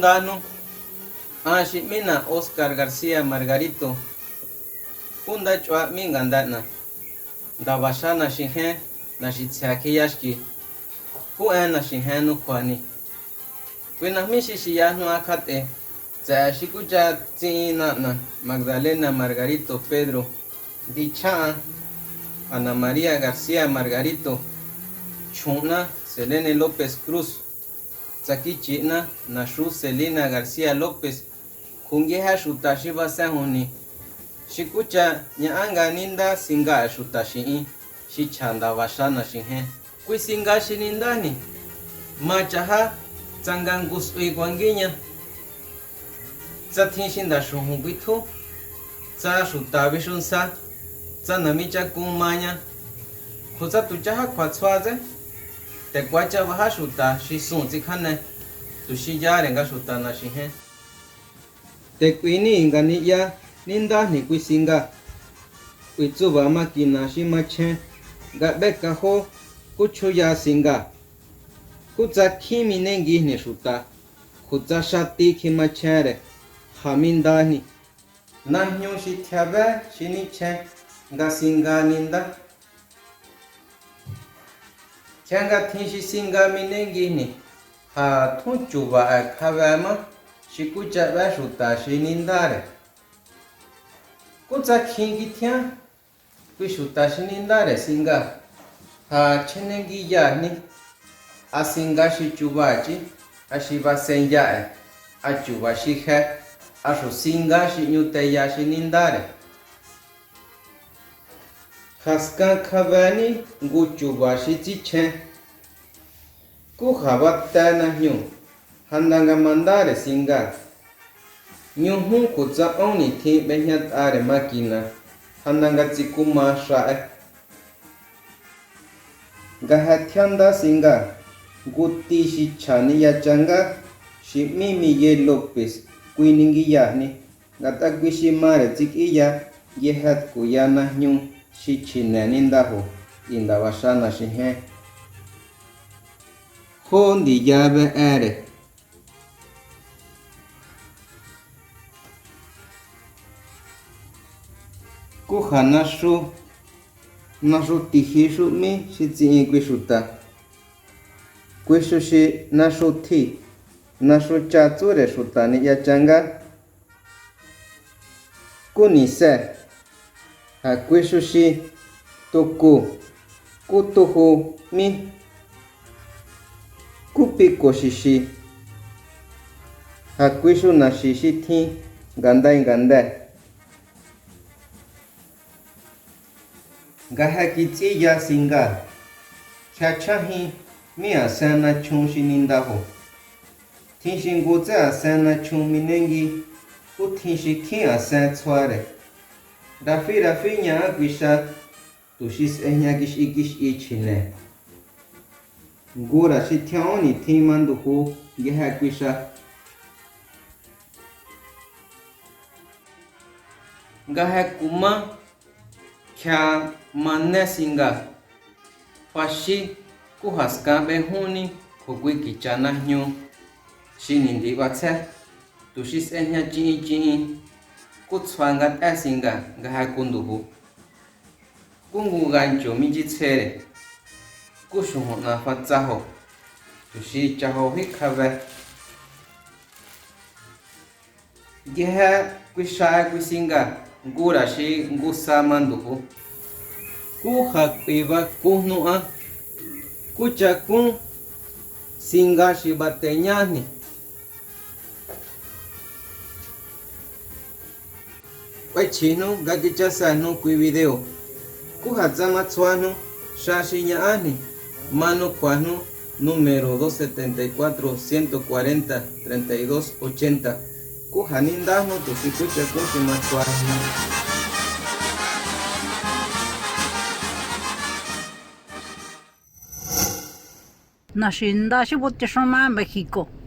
Kundano, Shimina Oscar García Margarito, Kunda Chua Mingandana, Dabashana Shihen, Nashitsaki Yashki, Kuana Shihanu Kwani. When a Mishiyano Akate, Shikuja Tina, Magdalena Margarito Pedro, Dicha, Ana María García Margarito, Chuna, Selene López Cruz, Tsakichina, Nashu Selena García López, Kungeha Shutashiba Sahuni, Shikucha, Nyanga Ninda, Singa Shutashi, Shichanda Vashana Shihe, Quisinga Shinindani, Machaha, Tsangangus Uiguanguinya, Tsatishinda Shuhubitu, Tsa Shutabishunsa, Tsanamicha Kumanya, Huzatuchaha Quatswaze, Te Quacha Vahashuta, Shisun Zikane, Tushija Rengashuta Shihe. Te Quini Inganiya, Ninda Nikuisinga, Uitsuba Makina Shimache, Gabeka Ho, Kuchuya Singa, Kutza Kimi Nengi Nishuta, Kutza Shati Kimachere, Hamindani, Nahyo Shityabe, Shiniche, Gasinga Ninda. Changa Tinshi Singa Minengini, Ha Tunchuba Kavama, Shikucha Vashuta Shinindare. Kutza Kingitian, Vishuta Shinindare Singa, Ha Chenengi Yani, Asinga Shichubachi, Ashiba Senjae, Achuba Shihe, Ashu Singa Shinuteya Shinindare. Haskan Kavani, Guchuba Shitiche, Kuhabata Nahyu, Handanga Mandare Singa, Nyuhun Kutza Oni Ti Benyat Are Makina, Handanga Tsikuma Shae, Gahatyanda Singa, Guti Shichani Yachanga, Shimimi Ye Lopez, Quiningi Yani, Gatagwishi Mare Tikiya, Yehat Kuyana Nyun. Shichine Nindaho, Indavashana Shihe Hondi Yabe Ere Kuhanashu Nashu Tihishu Mi Shitsi Quishuta Quishushi Nashu Ti Nashu Chatsure Shutani Yachanga Kunise Hakwishushi Toku Kutuhu Mi Kupiko Shishi Hakwishu Nashishi Ti Gandai Gandai Gahakiti Ya Singa Kyachahi Mi Asana Chun Shinindaho Tinshin Goze Asana Chun Minengi Utinshi Ki Asan Tsware Rafi nya Gwisha Tushis Enya Gish Igish Ichine Gura Shitioni Timanduhu Geha Gwisha Gahakuma Kya Manesinga Pashi Kuhaska Behuni Kugwiki Chana Nyu Shinindi Watse Tushis Enya Jini Kutswangat Asinga Gahakunduhu Kungu Gancho Mijitsere Kushuhona Fatsaho Tushi Chaho Hikave Geha Quisha Quisinga Gurashi Gusa Manduhu Kuhak Piva Kunua Kuchakun Singa Shibatenyani Chino Gagichasano Kui Video Kuhazama Tsuano Shashinya Ani Mano Kwano número 274 140 32 80 Kuhanindano Tusikucha Kushima Tsuano Nashinda Shibuti Shoma Mexico